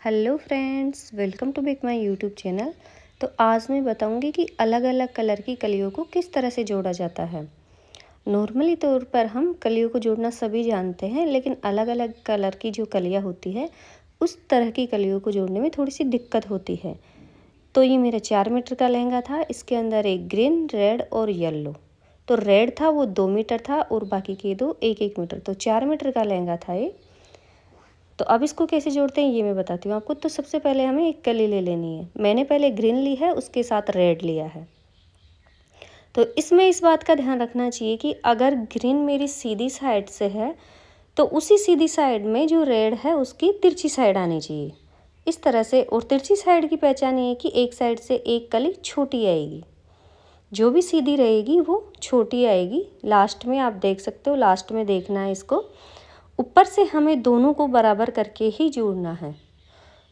Hello friends, welcome to back my YouTube channel. तो आज मैं बताऊंगी कि अलग अलग कलर की कलियों को किस तरह से जोड़ा जाता है। नॉर्मली तौर पर हम कलियों को जोड़ना सभी जानते हैं, लेकिन अलग अलग कलर की जो कलियां होती है उस तरह की कलियों को जोड़ने में थोड़ी सी दिक्कत होती है। तो ये मेरा 4 मीटर का लहंगा था। इसके अंदर एक ग्रीन, रेड और येलो। तो रेड था वो 2 मीटर था और बाकी के दो 1-1 मीटर, तो 4 मीटर का लहंगा था ये। तो अब इसको कैसे जोड़ते हैं ये मैं बताती हूँ आपको। तो सबसे पहले हमें एक कली ले लेनी है। मैंने पहले ग्रीन ली है, उसके साथ रेड लिया है। तो इसमें इस बात का ध्यान रखना चाहिए कि अगर ग्रीन मेरी सीधी साइड से है तो उसी सीधी साइड में जो रेड है उसकी तिरछी साइड आनी चाहिए, इस तरह से। और तिरछी साइड की पहचान ये है कि एक साइड से एक कली छोटी आएगी, जो भी सीधी रहेगी वो छोटी आएगी। लास्ट में आप देख सकते हो, लास्ट में देखना है इसको। ऊपर से हमें दोनों को बराबर करके ही जोड़ना है।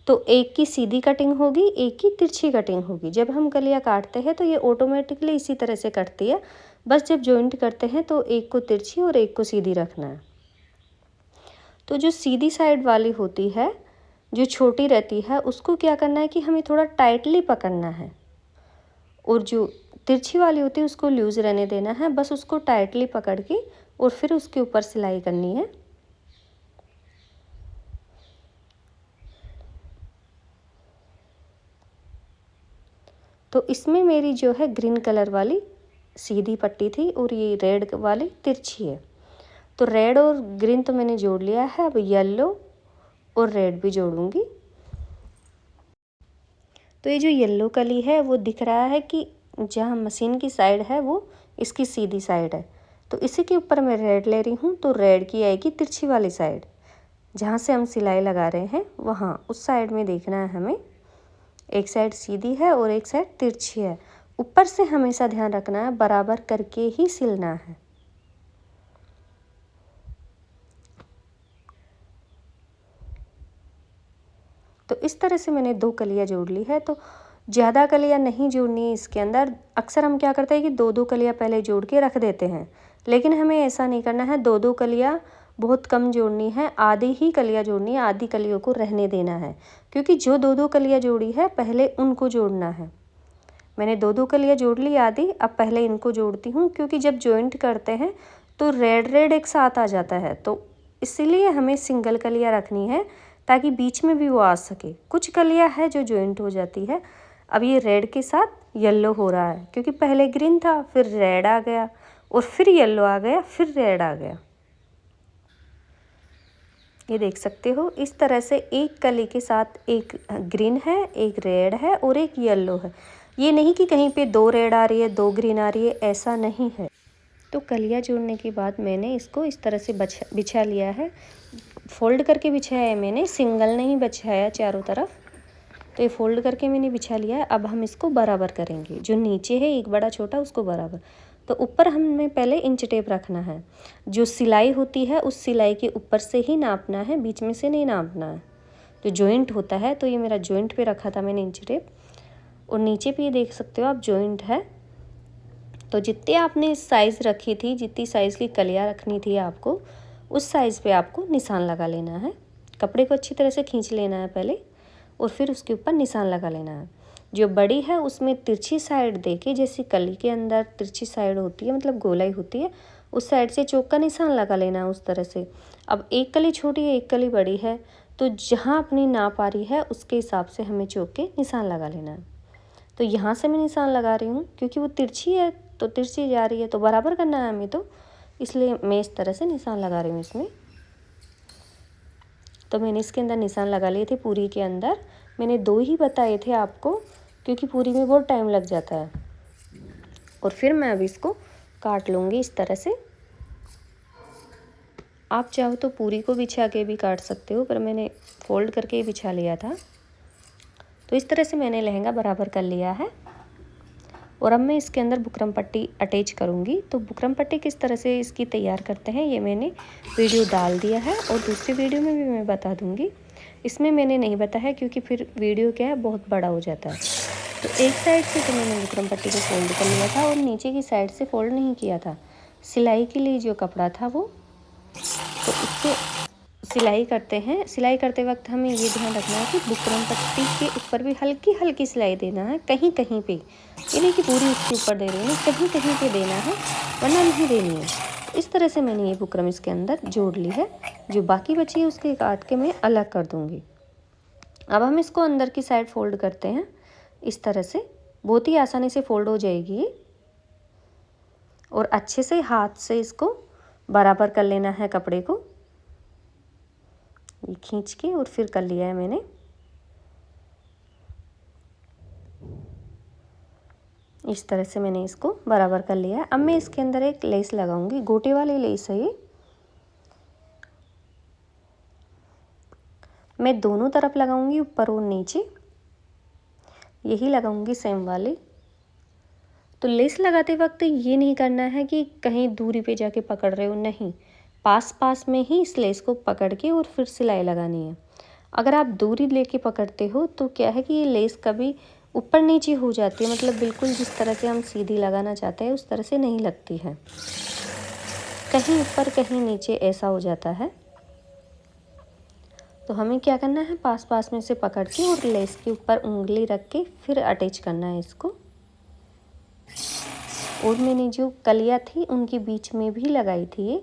तो एक की सीधी कटिंग होगी, एक की तिरछी कटिंग होगी। जब हम कलियाँ काटते हैं तो ये ऑटोमेटिकली इसी तरह से कटती है। बस जब जॉइंट करते हैं तो एक को तिरछी और एक को सीधी रखना है। तो जो सीधी साइड वाली होती है, जो छोटी रहती है, उसको क्या करना है कि हमें थोड़ा टाइटली पकड़ना है। और जो तिरछी वाली होती है उसको लूज़ रहने देना है। बस उसको टाइटली पकड़ के और फिर उसके ऊपर सिलाई करनी है। तो इसमें मेरी जो है ग्रीन कलर वाली सीधी पट्टी थी और ये रेड वाली तिरछी है। तो रेड और ग्रीन तो मैंने जोड़ लिया है। अब येलो और रेड भी जोड़ूंगी। तो ये जो येलो कली है वो दिख रहा है कि जहाँ मशीन की साइड है वो इसकी सीधी साइड है। तो इसी के ऊपर मैं रेड ले रही हूँ। तो रेड की आएगी तिरछी वाली साइड, जहाँ से हम सिलाई लगा रहे हैं वहाँ उस साइड में देखना है हमें। एक साइड सीधी है और एक साइड तिरछी है। ऊपर से हमेशा ध्यान रखना है, बराबर करके ही सिलना है। तो इस तरह से मैंने 2 कलियाँ जोड़ ली है। तो ज़्यादा कलियाँ नहीं जोड़नी है इसके अंदर। अक्सर हम क्या करते हैं कि 2-2 कलियाँ पहले जोड़ के रख देते हैं, लेकिन हमें ऐसा नहीं करना है। 2-2 कलियाँ बहुत कम जोड़नी है, आधी ही कलियाँ जोड़नी है, आधी कलियों को रहने देना है। क्योंकि जो 2-2 कलियाँ जोड़ी है पहले उनको जोड़ना है। मैंने 2-2 कलियाँ जोड़ ली आधी। अब पहले इनको जोड़ती हूँ, क्योंकि जब जॉइंट करते हैं तो रेड रेड एक साथ आ जाता है। तो इसीलिए हमें सिंगल कलियाँ रखनी है ताकि बीच में भी वो आ सके। कुछ कलियाँ है जो जॉइंट हो जाती है। अब ये रेड के साथ येलो हो रहा है, क्योंकि पहले ग्रीन था, फिर रेड आ गया और फिर येलो आ गया, फिर रेड आ गया। ये देख सकते हो, इस तरह से एक कली के साथ एक ग्रीन है, एक रेड है और एक येलो है। ये नहीं कि कहीं पे 2 रेड आ रही है 2 ग्रीन आ रही है, ऐसा नहीं है। तो कलियाँ जोड़ने के बाद मैंने इसको इस तरह से बिछा लिया है। फोल्ड करके बिछाया है मैंने, सिंगल नहीं बिछाया चारों तरफ। तो ये फोल्ड करके मैंने बिछा लिया है। अब हम इसको बराबर करेंगे। जो नीचे है एक बड़ा छोटा उसको बराबर। तो ऊपर हमें पहले इंच टेप रखना है। जो सिलाई होती है उस सिलाई के ऊपर से ही नापना है, बीच में से नहीं नापना है। जो जॉइंट होता है, तो ये मेरा जॉइंट पे रखा था मैंने इंच टेप। और नीचे पे ये देख सकते हो आप जॉइंट है। तो जितनी आपने साइज़ रखी थी, जितनी साइज़ की कलियाँ रखनी थी आपको, उस साइज़ पे आपको निशान लगा लेना है। कपड़े को अच्छी तरह से खींच लेना है पहले और फिर उसके ऊपर निशान लगा लेना है। जो बड़ी है उसमें तिरछी साइड देके, जैसे कली के अंदर तिरछी साइड होती है, मतलब गोलाई होती है, उस साइड से चौक का निशान लगा लेना है उस तरह से। अब एक कली छोटी है एक कली बड़ी है, तो जहाँ अपनी नाप आ रही है उसके हिसाब से हमें चौक के निशान लगा लेना है। तो यहाँ से मैं निशान लगा रही हूँ, क्योंकि वो तिरछी है तो तिरछी जा रही है तो बराबर करना है हमें, तो इसलिए मैं इस तरह से निशान लगा रही हूँ इसमें। तो मैंने इसके अंदर निशान लगा लिए थे। पूरी के अंदर मैंने 2 ही बताए थे आपको, क्योंकि पूरी में बहुत टाइम लग जाता है। और फिर मैं अब इसको काट लूँगी इस तरह से। आप चाहो तो पूरी को बिछा के भी काट सकते हो, पर मैंने फोल्ड करके ही बिछा लिया था। तो इस तरह से मैंने लहंगा बराबर कर लिया है। और अब मैं इसके अंदर बुकरम पट्टी अटैच करूँगी। तो बुकरम पट्टी किस तरह से इसकी तैयार करते हैं ये मैंने वीडियो डाल दिया है, और दूसरी वीडियो में भी मैं बता दूँगी। इसमें मैंने नहीं बताया क्योंकि फिर वीडियो क्या है बहुत बड़ा हो जाता है। तो एक साइड से तो मैंने बुकरम पट्टी को फोल्ड कर लिया था और नीचे की साइड से फोल्ड नहीं किया था। सिलाई के लिए जो कपड़ा था वो, तो उसके सिलाई करते हैं, सिलाई करते वक्त हमें ये ध्यान रखना है कि बुकरम पट्टी के ऊपर भी हल्की हल्की सिलाई देना है, कहीं कहीं पे, ये नहीं कि पूरी उसके ऊपर दे रही हूँ, कहीं कहीं पे देना है, वरना नहीं देनी है। तो इस तरह से मैंने ये बुकरम इसके अंदर जोड़ ली है। जो बाकी बची है उसके काट के मैं अलग कर दूँगी। अब हम इसको अंदर की साइड फोल्ड करते हैं, इस तरह से बहुत ही आसानी से फोल्ड हो जाएगी और अच्छे से हाथ से इसको बराबर कर लेना है कपड़े को, ये खींच के और फिर कर लिया है मैंने। इस तरह से मैंने इसको बराबर कर लिया है। अब मैं इसके अंदर एक लेस लगाऊंगी, गोटे वाली लेस है ये। मैं दोनों तरफ लगाऊंगी, ऊपर और नीचे, यही लगाऊंगी सेम वाली। तो लेस लगाते वक्त ये नहीं करना है कि कहीं दूरी पे जाके पकड़ रहे हो, नहीं, पास पास में ही इस लेस को पकड़ के और फिर सिलाई लगानी है। अगर आप दूरी लेके पकड़ते हो तो क्या है कि ये लेस कभी ऊपर नीचे हो जाती है, मतलब बिल्कुल जिस तरह से हम सीधी लगाना चाहते हैं उस तरह से नहीं लगती है, कहीं ऊपर कहीं नीचे ऐसा हो जाता है। तो हमें क्या करना है, पास पास में से पकड़ के और लेस के ऊपर उंगली रख के फिर अटैच करना है इसको। और मैंने जो कलियाँ थी उनके बीच में भी लगाई थी ये।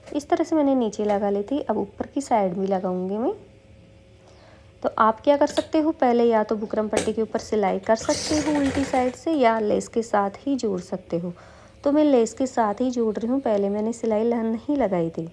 इस तरह से मैंने नीचे लगा ली थी। अब ऊपर की साइड भी लगाऊंगी मैं। तो आप क्या कर सकते हो, पहले या तो बुकरम पट्टी के ऊपर सिलाई कर सकते हो उल्टी साइड से, या लेस के साथ ही जोड़ सकते हो। तो मैं लेस के साथ ही जोड़ रही हूँ, पहले मैंने सिलाई नहीं लगाई थी।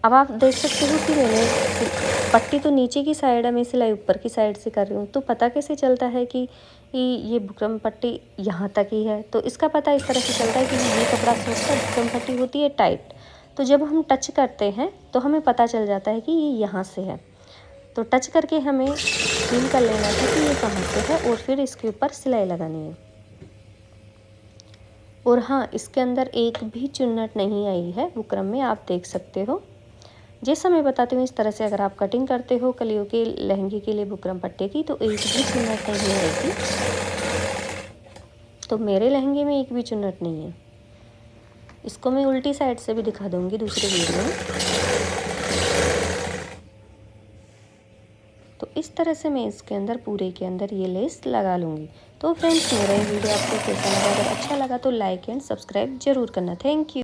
अब आप देख सकते हो कि मैंने पट्टी तो नीचे की साइड है, मैं सिलाई ऊपर की साइड से कर रही हूँ। तो पता कैसे चलता है कि ये बुकरम पट्टी यहाँ तक ही है? तो इसका पता इस तरह से चलता है कि ये कपड़ा सॉफ्ट है, बुकरम पट्टी होती है टाइट। तो जब हम टच करते हैं तो हमें पता चल जाता है कि ये यहाँ से है। तो टच करके हमें फील कर लेना है कि ये कहाँ से है और फिर इसके ऊपर सिलाई लगानी है। और हाँ, इसके अंदर एक भी चुन्नट नहीं आई है बुकरम में, आप देख सकते हो। जैसा मैं बताती हूँ इस तरह से अगर आप कटिंग करते हो कलियों के लहंगे के लिए बुकरम पट्टे की, तो एक भी चुन्नट नहीं आएगी। तो मेरे लहंगे में एक भी चुन्नट नहीं है। इसको मैं उल्टी साइड से भी दिखा दूँगी दूसरे वीडियो में। तो इस तरह से मैं इसके अंदर पूरे के अंदर ये लेस लगा लूँगी। तो फ्रेंड्स, मेरा ये वीडियो आपको कैसा लगा? अगर अच्छा लगा तो लाइक एंड सब्सक्राइब जरूर करना। Thank you.